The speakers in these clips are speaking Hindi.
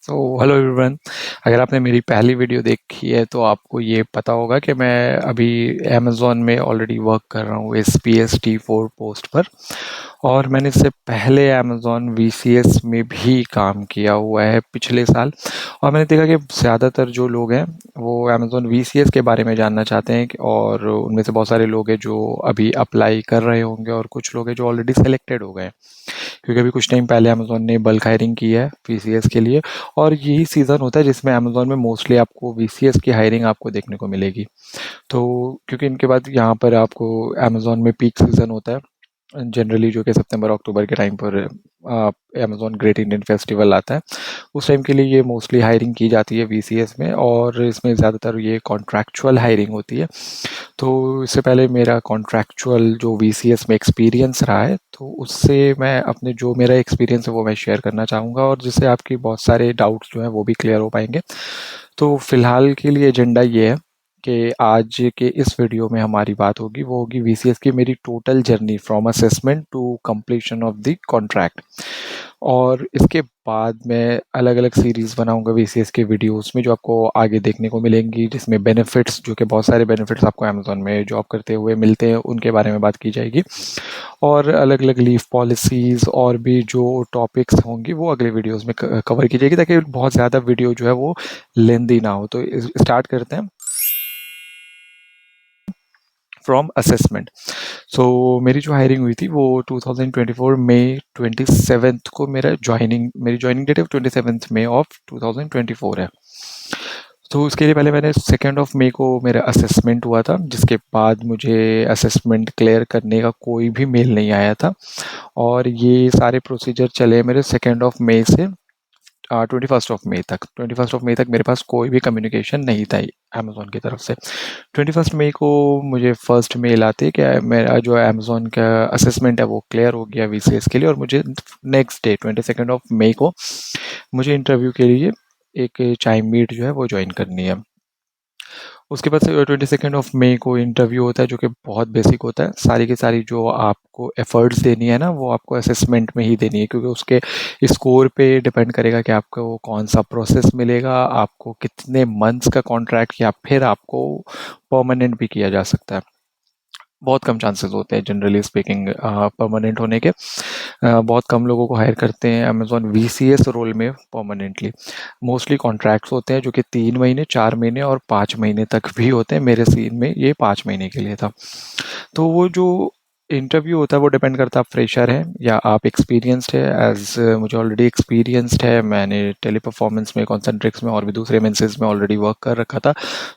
So hello everyone. अगर आपने मेरी पहली वीडियो देखी है तो आपको ये पता होगा कि मैं अभी अमेज़ॉन में ऑलरेडी वर्क कर रहा हूँ इस PST4 पोस्ट पर। और मैंने इससे पहले अमेज़ॉन VCS में भी काम किया हुआ है पिछले साल। और मैंने देखा कि ज़्यादातर जो लोग हैं वो अमेज़ॉन VCS के बारे में जानना चाहते हैं और उनमें से बहुत सारे लोग हैं जो अभी अप्लाई कर रहे होंगे और कुछ लोग हैं जो ऑलरेडी सेलेक्टेड हो गए हैं, क्योंकि अभी कुछ टाइम पहले अमेज़ॉन ने बल्क हायरिंग की है VCS के लिए। और यही सीज़न होता है जिसमें अमेज़ॉन में मोस्टली आपको VCS की हायरिंग आपको देखने को मिलेगी। तो क्योंकि इनके बाद यहाँ पर आपको अमेज़ॉन में पीक सीज़न होता है जनरली, जो कि सितंबर अक्टूबर के टाइम पर अमेज़ॉन ग्रेट इंडियन फेस्टिवल आता है। उस टाइम के लिए ये मोस्टली हायरिंग की जाती है VCS में, और इसमें ज़्यादातर ये कॉन्ट्रैक्चुअल हायरिंग होती है। तो इससे पहले मेरा कॉन्ट्रैक्चुअल जो VCS में एक्सपीरियंस रहा है, तो उससे मैं अपने जो मेरा एक्सपीरियंस है वो मैं शेयर करना चाहूँगा, और जिससे आपकी बहुत सारे डाउट्स जो हैं वो भी क्लियर हो पाएंगे। तो फ़िलहाल के लिए एजेंडा ये है कि आज के इस वीडियो में हमारी बात होगी, वो होगी VCS की मेरी total journey from assessment to completion of the contract. और इसके बाद मैं अलग अलग सीरीज़ बनाऊंगा VCS के वीडियोस में, जो आपको आगे देखने को मिलेंगी, जिसमें बेनिफिट्स, जो कि बहुत सारे बेनिफिट्स आपको अमेज़ॉन में जॉब करते हुए मिलते हैं, उनके बारे में बात की जाएगी। और अलग अलग लीव पॉलिसीज़ और भी जो टॉपिक्स होंगी वो अगले वीडियोस में कवर की जाएगी, ताकि बहुत ज़्यादा वीडियो जो है वो लेंदी ना हो। तो स्टार्ट करते हैं फ्रॉम असेसमेंट। सो मेरी जो हायरिंग हुई थी वो 2024 मई 27 को मेरी ज्वाइनिंग डेट है 27 मई ऑफ 2024 है। तो उसके लिए पहले मैंने 2 मई को मेरा असेसमेंट हुआ था, जिसके बाद मुझे असेसमेंट क्लियर करने का कोई भी मेल नहीं आया था। और ये सारे प्रोसीजर चले मेरे 2 मई से 21 मई तक मेरे पास कोई भी कम्युनिकेशन नहीं था अमेज़ॉन की तरफ से। 21 मई को मुझे फर्स्ट मेल आती है कि मेरा जो अमेज़ॉन का असेसमेंट है वो क्लियर हो गया VCS के लिए, और मुझे नेक्स्ट डे 22 मई को मुझे इंटरव्यू के लिए एक चाइम मीट जो है वो ज्वाइन करनी है। उसके बाद से 22 मई को इंटरव्यू होता है, जो कि बहुत बेसिक होता है। सारी की सारी जो आपको एफर्ट्स देनी है ना, वो आपको असेसमेंट में ही देनी है, क्योंकि उसके स्कोर पे डिपेंड करेगा कि आपको कौन सा प्रोसेस मिलेगा, आपको कितने मंथ्स का कॉन्ट्रैक्ट, या फिर आपको परमानेंट भी किया जा सकता है। बहुत कम चांसेस होते हैं जनरली स्पीकिंग परमानेंट होने के। बहुत कम लोगों को हायर करते हैं अमेज़ॉन VCS रोल में परमानेंटली। मोस्टली कॉन्ट्रैक्ट्स होते हैं जो कि 3 महीने, 4 महीने और 5 महीने तक भी होते हैं। मेरे सीन में ये 5 महीने के लिए था। तो वो जो इंटरव्यू होता है वो डिपेंड करता है आप फ्रेशर हैं या आप एक्सपीरियंस्ड है। एज मुझे ऑलरेडी एक्सपीरियंस्ड है, मैंने टेली परफॉर्मेंस में, कॉन्सेंट्रिक्स में और भी दूसरे एमएनसीज में ऑलरेडी वर्क कर रखा था।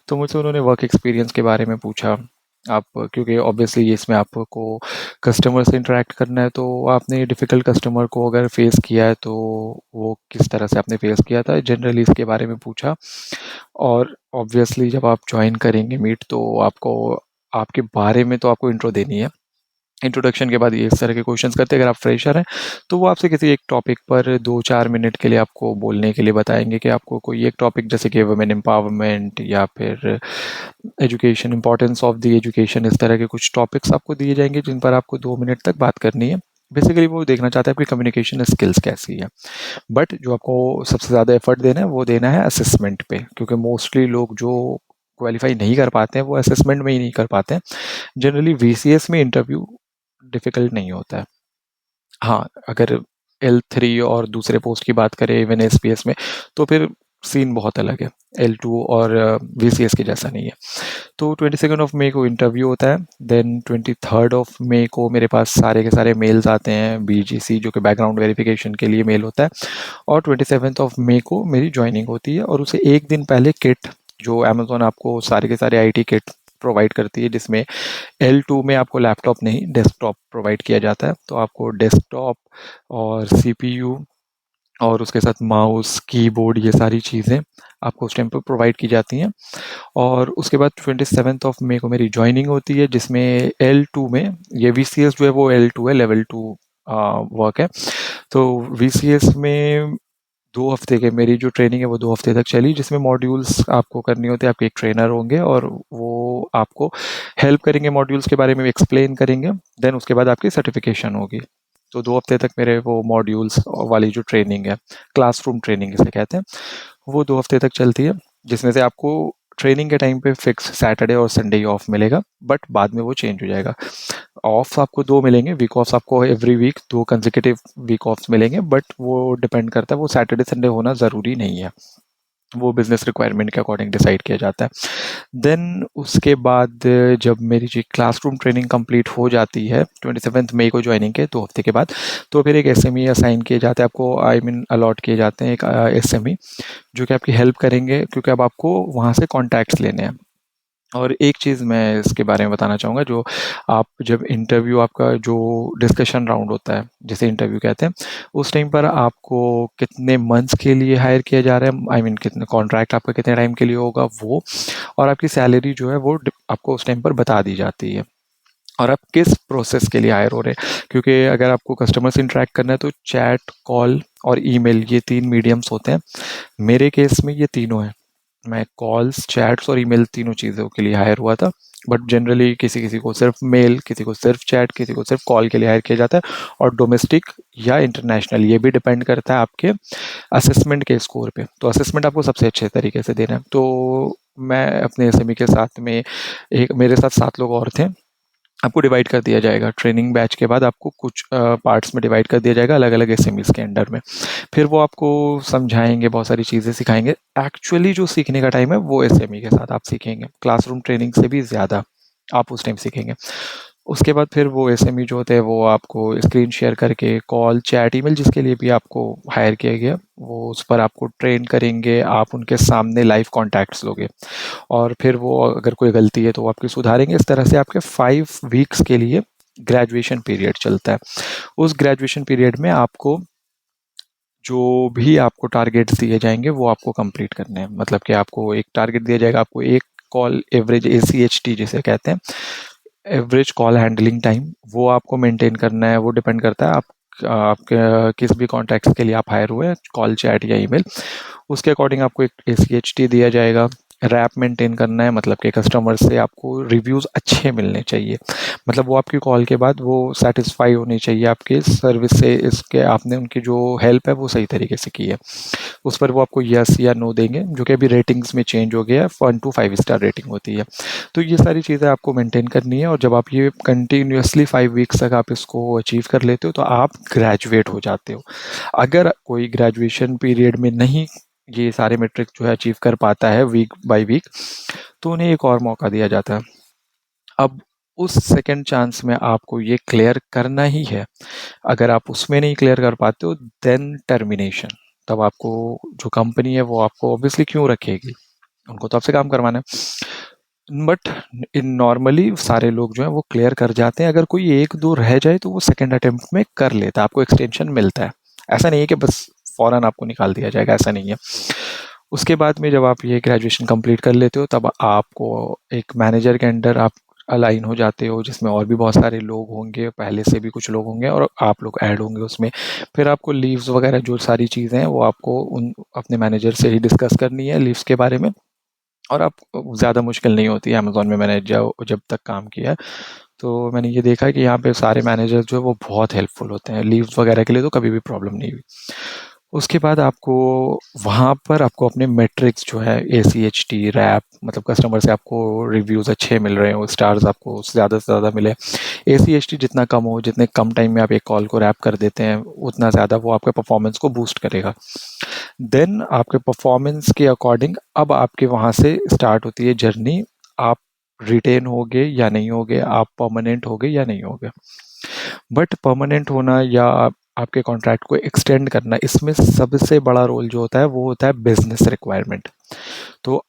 तो मुझसे उन्होंने वर्क एक्सपीरियंस के बारे में पूछा। आप, क्योंकि ऑब्वियसली इसमें आपको कस्टमर से इंटरेक्ट करना है, तो आपने डिफ़िकल्ट कस्टमर को अगर फेस किया है तो वो किस तरह से आपने फेस किया था, जनरली इसके बारे में पूछा। और ऑब्वियसली जब आप ज्वाइन करेंगे मीट, तो आपको आपके बारे में तो आपको इंट्रो देनी है। इंट्रोडक्शन के बाद ये इस तरह के क्वेश्चंस करते हैं। अगर आप फ्रेशर हैं तो वो आपसे किसी एक टॉपिक पर 2-4 मिनट के लिए आपको बोलने के लिए बताएंगे कि आपको कोई एक टॉपिक, जैसे कि वुमेन एम्पावरमेंट या फिर education, importance of the education, इस तरह के कुछ टॉपिक्स आपको दिए जाएंगे जिन पर आपको 2 मिनट तक बात करनी है। बेसिकली वो देखना चाहते हैं आपकी कम्युनिकेशन स्किल्स कैसी है। बट जो आपको सबसे ज़्यादा एफर्ट देना है वो देना है असेसमेंट पे, क्योंकि मोस्टली लोग जो क्वालिफाई नहीं कर पाते हैं वो असेसमेंट में ही नहीं कर पाते हैं। जनरली VCS में इंटरव्यू डिफ़िकल्ट नहीं होता है। हाँ, अगर L3 और दूसरे पोस्ट की बात करें इवन SPS में, तो फिर सीन बहुत अलग है। L2 और VCS के जैसा नहीं है। तो 22 मई को इंटरव्यू होता है। देन 23 मई को मेरे पास सारे के सारे मेल्स आते हैं BGC, जो कि बैकग्राउंड वेरिफिकेशन के लिए मेल होता है। और 27 मई को मेरी ज्वाइनिंग होती है, और उसे एक दिन पहले किट, जो अमेज़ॉन आपको सारे के सारे IT किट प्रोवाइड करती है, जिसमें L2 में आपको लैपटॉप नहीं, डेस्कटॉप प्रोवाइड किया जाता है। तो आपको डेस्कटॉप और CPU और उसके साथ माउस, कीबोर्ड, ये सारी चीज़ें आपको उस टाइम पे प्रोवाइड की जाती हैं। और उसके बाद 27 मई को मेरी ज्वाइनिंग होती है, जिसमें L2 में, ये VCS जो है वो L2 है, लेवल 2 वर्क है। तो VCS में 2 हफ्ते के मेरी जो ट्रेनिंग है वो 2 हफ्ते तक चली, जिसमें मॉड्यूल्स आपको करनी होती है। आपके एक ट्रेनर होंगे और वो आपको हेल्प करेंगे, मॉड्यूल्स के बारे में एक्सप्लेन करेंगे। देन उसके बाद आपकी सर्टिफिकेशन होगी। तो 2 हफ्ते तक मेरे वो मॉड्यूल्स वाली जो ट्रेनिंग है, क्लासरूम ट्रेनिंग जिसे कहते हैं, वो 2 हफ्ते तक चलती है, जिसमें से आपको ट्रेनिंग के टाइम पे फिक्स सैटरडे और संडे ही ऑफ मिलेगा, बट बाद में वो चेंज हो जाएगा। ऑफ आपको 2 मिलेंगे, वीक ऑफ्स आपको every week 2 consecutive week offs मिलेंगे, बट वो डिपेंड करता है, वो सैटरडे संडे होना ज़रूरी नहीं है। वो बिज़नेस रिक्वायरमेंट के अकॉर्डिंग डिसाइड किया जाता है। देन उसके बाद जब मेरी जी क्लासरूम ट्रेनिंग कंप्लीट हो जाती है 27 मई को ज्वाइनिंग के 2 हफ्ते के बाद, तो फिर एक एसएमई असाइन किए जाते हैं आपको, आई मीन अलॉट किए जाते हैं एक एसएमई, जो कि आपकी हेल्प करेंगे, क्योंकि अब आपको वहाँ से कॉन्टैक्ट्स लेने हैं। और एक चीज़ मैं इसके बारे में बताना चाहूँगा, जो आप जब इंटरव्यू आपका जो डिस्कशन राउंड होता है, जिसे इंटरव्यू कहते हैं, उस टाइम पर आपको कितने मंथ्स के लिए हायर किया जा रहा है, आई मीन कितने कॉन्ट्रैक्ट आपका कितने टाइम के लिए होगा वो, और आपकी सैलरी जो है वो आपको उस टाइम पर बता दी जाती है, और आप किस प्रोसेस के लिए हायर हो रहे हैं। क्योंकि अगर आपको कस्टमर से इंटरेक्ट करना है तो चैट, कॉल और ईमेल, ये 3 मीडियम्स होते हैं। मेरे केस में ये तीनों हैं। मैं कॉल्स, चैट्स और ईमेल तीनों चीज़ों के लिए हायर हुआ था। बट जनरली किसी-किसी को सिर्फ मेल, किसी को सिर्फ चैट, किसी को सिर्फ कॉल के लिए हायर किया जाता है, और डोमेस्टिक या इंटरनेशनल ये भी डिपेंड करता है आपके असेसमेंट के स्कोर पे। तो असेसमेंट आपको सबसे अच्छे तरीके से देना है। तो मैं अपने एसएमई के साथ में, एक मेरे साथ 7 लोग और थे। आपको डिवाइड कर दिया जाएगा ट्रेनिंग बैच के बाद, आपको कुछ पार्ट्स में डिवाइड कर दिया जाएगा अलग अलग एसएमईज के अंडर में। फिर वो आपको समझाएंगे, बहुत सारी चीज़ें सिखाएंगे। एक्चुअली जो सीखने का टाइम है वो एसएमई के साथ आप सीखेंगे, क्लासरूम ट्रेनिंग से भी ज़्यादा आप उस टाइम सीखेंगे। उसके बाद फिर वो एसएमई जो होते हैं वो आपको स्क्रीन शेयर करके, कॉल, चैट, ईमेल जिसके लिए भी आपको हायर किया गया, वो उस पर आपको ट्रेन करेंगे। आप उनके सामने लाइव कॉन्टैक्ट्स लोगे, और फिर वो अगर कोई गलती है तो वो आपकी सुधारेंगे। इस तरह से आपके 5 वीक्स के लिए ग्रेजुएशन पीरियड चलता है। उस ग्रेजुएशन पीरियड में आपको जो भी आपको टारगेट्स दिए जाएंगे वो आपको कंप्लीट करने हैं। मतलब कि आपको एक टारगेट दिया जाएगा, आपको एक कॉल एवरेज, ACHT जिसे कहते हैं, एवरेज कॉल हैंडलिंग टाइम, वो आपको मेंटेन करना है। वो डिपेंड करता है आपके किस भी कॉन्टैक्ट्स के लिए आप हायर हुए हैं, कॉल, चैट या ईमेल, उसके अकॉर्डिंग आपको एक ACHT दिया जाएगा। रैप मेंटेन करना है, मतलब कि कस्टमर से आपको रिव्यूज़ अच्छे मिलने चाहिए। मतलब वो आपकी कॉल के बाद वो सेटिस्फाई होनी चाहिए आपकी सर्विस से, इसके आपने उनकी जो हेल्प है वो सही तरीके से की है। उस पर वो आपको यस या नो देंगे, जो कि अभी रेटिंग्स में चेंज हो गया है, 1 to 5 स्टार रेटिंग होती है। तो ये सारी चीज़ें आपको मेंटेन करनी है, और जब आप ये कंटिन्यूअसली 5 वीक्स तक आप इसको अचीव कर लेते हो तो आप ग्रेजुएट हो जाते हो। अगर कोई ग्रेजुएशन पीरियड में नहीं ये सारे मेट्रिक जो है अचीव कर पाता है वीक बाय वीक, तो उन्हें एक और मौका दिया जाता है। अब उस सेकंड चांस में आपको ये क्लियर करना ही है। अगर आप उसमें नहीं क्लियर कर पाते हो, देन टर्मिनेशन। तब आपको जो कंपनी है वो आपको ऑब्वियसली क्यों रखेगी, उनको तो आपसे काम करवाना है। बट इन नॉर्मली सारे लोग जो है वो क्लियर कर जाते हैं। अगर कोई एक दो रह जाए तो वो सेकंड अटेम्प्ट में कर लेता है, आपको एक्सटेंशन मिलता है। ऐसा नहीं है कि बस फौरन आपको निकाल दिया जाएगा, ऐसा नहीं है। उसके बाद में जब आप ये ग्रेजुएशन कंप्लीट कर लेते हो, तब आपको एक मैनेजर के अंडर आप अलाइन हो जाते हो, जिसमें और भी बहुत सारे लोग होंगे, पहले से भी कुछ लोग होंगे और आप लोग ऐड होंगे उसमें। फिर आपको लीव्स वगैरह जो सारी चीज़ें हैं वो आपको उन अपने मैनेजर से ही डिस्कस करनी है, लीव्स के बारे में। और आप ज़्यादा मुश्किल नहीं होती है। अमेज़न में मैंने जब तक काम किया है, तो मैंने ये देखा है कि यहाँ पे सारे मैनेजर्स जो है वो बहुत हेल्पफुल होते हैं। लीव्स वगैरह के लिए तो कभी भी प्रॉब्लम नहीं हुई। उसके बाद आपको वहाँ पर आपको अपने मेट्रिक्स जो है, ACHT, रैप, मतलब कस्टमर से आपको रिव्यूज़ अच्छे मिल रहे हो, स्टार्स आपको ज़्यादा से ज़्यादा मिले। ACHT जितना कम हो, जितने कम टाइम में आप एक कॉल को रैप कर देते हैं, उतना ज़्यादा वो आपके परफॉर्मेंस को बूस्ट करेगा। देन आपके परफॉर्मेंस के अकॉर्डिंग अब आपके वहाँ से स्टार्ट होती है जर्नी। आप रिटेन होगे या नहीं होगे, आप परमानेंट होगे या नहीं होगे। बट परमानेंट होना या आपके कॉन्ट्रैक्ट को एक्सटेंड करना, इसमें सबसे बड़ा रोल जो होता है वो होता है बिजनेस रिक्वायरमेंट। तो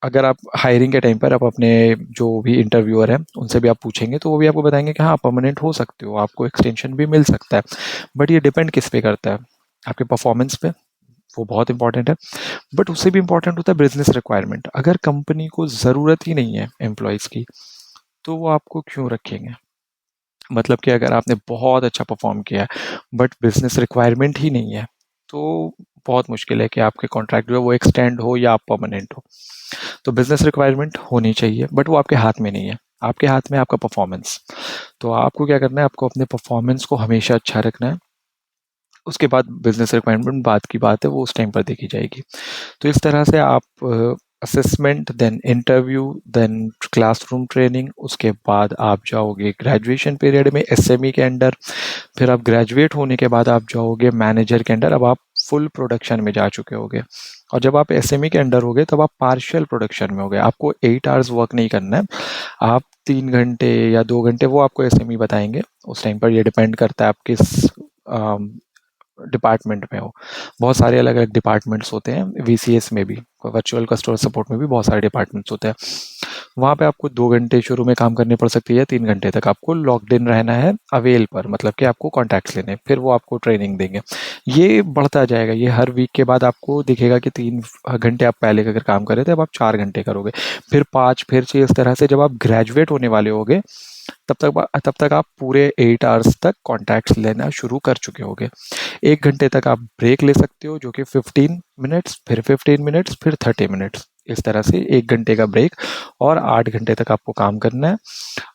अगर आप हायरिंग के टाइम पर आप अपने जो भी इंटरव्यूअर हैं उनसे भी आप पूछेंगे तो वो भी आपको बताएंगे कि हाँ, परमानेंट हो सकते हो, आपको एक्सटेंशन भी मिल सकता है। बट ये डिपेंड किस पे करता है, आपके परफॉर्मेंस पे। वो बहुत इंपॉर्टेंट है। बट उससे भी इंपॉर्टेंट होता है बिजनेस रिक्वायरमेंट। अगर कंपनी को ज़रूरत ही नहीं है एम्प्लॉयज़ की, तो वो आपको क्यों रखेंगे। मतलब कि अगर आपने बहुत अच्छा परफॉर्म किया है बट बिजनेस रिक्वायरमेंट ही नहीं है, तो बहुत मुश्किल है कि आपके कॉन्ट्रैक्ट जो है वो एक्सटेंड हो या आप परमानेंट हो। तो बिजनेस रिक्वायरमेंट होनी चाहिए, बट वो आपके हाथ में नहीं है। आपके हाथ में है आपका परफॉर्मेंस। तो आपको क्या करना है, आपको अपने परफॉर्मेंस को हमेशा अच्छा रखना है। उसके बाद बिजनेस रिक्वायरमेंट बाद की बात है, वो उस टाइम पर देखी जाएगी। तो इस तरह से आप assessment, then interview, then classroom training, उसके बाद आप जाओगे ग्रेजुएशन पीरियड में एसएमई के अंडर, फिर आप ग्रेजुएट होने के बाद आप जाओगे मैनेजर के अंडर, अब आप फुल प्रोडक्शन में जा चुके होगे। और जब आप एसएमई के अंडर होगे तब आप पार्शियल प्रोडक्शन में होगे, आपको 8 आवर्स वर्क नहीं करना है, आप 3 घंटे या 2 घंटे, वो आपको एसएमई बताएंगे उस टाइम पर। ये डिपेंड करता है आप किस डिपार्टमेंट में हो। बहुत सारे अलग अलग डिपार्टमेंट्स होते हैं, वीसीएस में भी, वर्चुअल कस्टमर सपोर्ट में भी बहुत सारे डिपार्टमेंट्स होते हैं। वहाँ पे आपको 2 घंटे शुरू में काम करने पड़ सकती है, 3 घंटे तक आपको लॉक्ड इन रहना है अवेल पर, मतलब कि आपको कॉन्टैक्ट्स लेने, फिर वो आपको ट्रेनिंग देंगे। ये बढ़ता जाएगा, ये हर वीक के बाद आपको दिखेगा कि 3 घंटे आप पहले अगर काम कर रहे थे अब आप 4 घंटे करोगे, फिर 5, फिर 6, इस तरह से जब आप ग्रेजुएट होने वाले होगे तब तक आप पूरे 8 आवर्स तक कॉन्टैक्ट्स लेना शुरू कर चुके होगे। 1 घंटे तक आप ब्रेक ले सकते हो, जो कि 15 मिनट्स, फिर 15 मिनट्स, फिर 30 मिनट्स, इस तरह से 1 घंटे का ब्रेक, और 8 घंटे तक आपको काम करना है।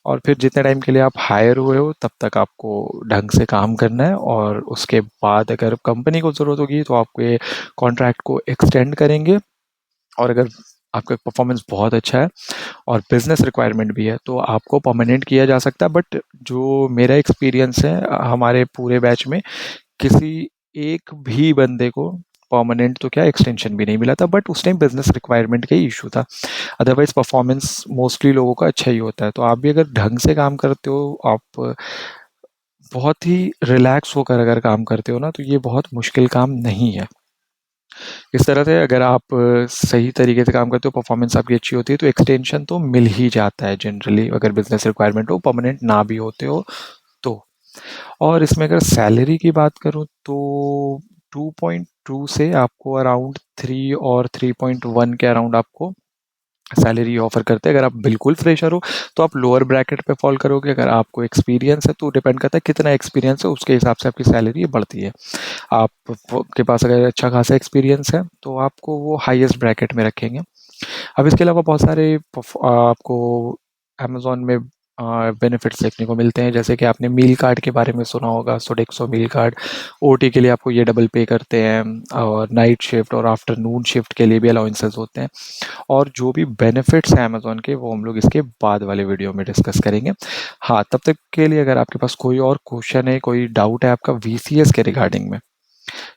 और फिर जितने टाइम के लिए आप हायर हुए हो तब तक आपको ढंग से काम करना है, और उसके बाद अगर कंपनी को ज़रूरत होगी तो आपको ये कॉन्ट्रैक्ट को एक्सटेंड करेंगे। और अगर आपका परफॉर्मेंस बहुत अच्छा है और बिजनेस रिक्वायरमेंट भी है तो आपको परमानेंट किया जा सकता है। बट जो मेरा एक्सपीरियंस है, हमारे पूरे बैच में किसी एक भी बंदे को परमानेंट तो क्या एक्सटेंशन भी नहीं मिला था, बट उस टाइम बिजनेस रिक्वायरमेंट का ही इशू था। अदरवाइज परफॉर्मेंस मोस्टली लोगों का अच्छा ही होता है। तो आप भी अगर ढंग से काम करते हो, आप बहुत ही रिलैक्स होकर अगर काम करते हो ना, तो ये बहुत मुश्किल काम नहीं है। इस तरह से अगर आप सही तरीके से काम करते हो, परफॉर्मेंस आपकी अच्छी होती है, तो एक्सटेंशन तो मिल ही जाता है जनरली, अगर बिजनेस रिक्वायरमेंट हो, परमानेंट ना भी होते हो तो। और इसमें अगर सैलरी की बात करूँ तो 2.2 से आपको अराउंड 3 और 3.1 के अराउंड आपको सैलरी ऑफर करते हैं। अगर आप बिल्कुल फ्रेशर हो तो आप लोअर ब्रैकेट पे फॉल करोगे, अगर आपको एक्सपीरियंस है तो डिपेंड करता है कितना एक्सपीरियंस है, उसके हिसाब से आपकी सैलरी बढ़ती है। आप के पास अगर अच्छा खासा एक्सपीरियंस है तो आपको वो हाईएस्ट ब्रैकेट में रखेंगे। अब इसके अलावा बहुत सारे आपको अमेज़न में बेनिफिट्स देखने को मिलते हैं, जैसे कि आपने मील कार्ड के बारे में सुना होगा, सोडेक्सो मील कार्ड। ओटी के लिए आपको ये डबल पे करते हैं, और नाइट शिफ्ट और आफ्टरनून शिफ्ट के लिए भी अलाउंसेस होते हैं। और जो भी बेनिफिट्स हैं अमेज़न के, वो हम लोग इसके बाद वाले वीडियो में डिस्कस करेंगे। हाँ, तब तक के लिए अगर आपके पास कोई और क्वेश्चन है, कोई डाउट है आपका वीसीएस के रिगार्डिंग में,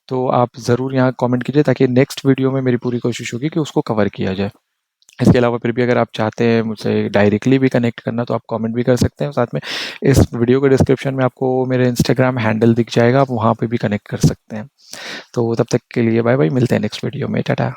तो आप ज़रूर यहाँ कमेंट कीजिए, ताकि नेक्स्ट वीडियो में मेरी पूरी कोशिश होगी कि उसको कवर किया जाए। इसके अलावा फिर भी अगर आप चाहते हैं मुझसे डायरेक्टली भी कनेक्ट करना, तो आप कमेंट भी कर सकते हैं। साथ में इस वीडियो के डिस्क्रिप्शन में आपको मेरे इंस्टाग्राम हैंडल दिख जाएगा, आप वहाँ पे भी कनेक्ट कर सकते हैं। तो तब तक के लिए बाय बाय, मिलते हैं नेक्स्ट वीडियो में, टाटा।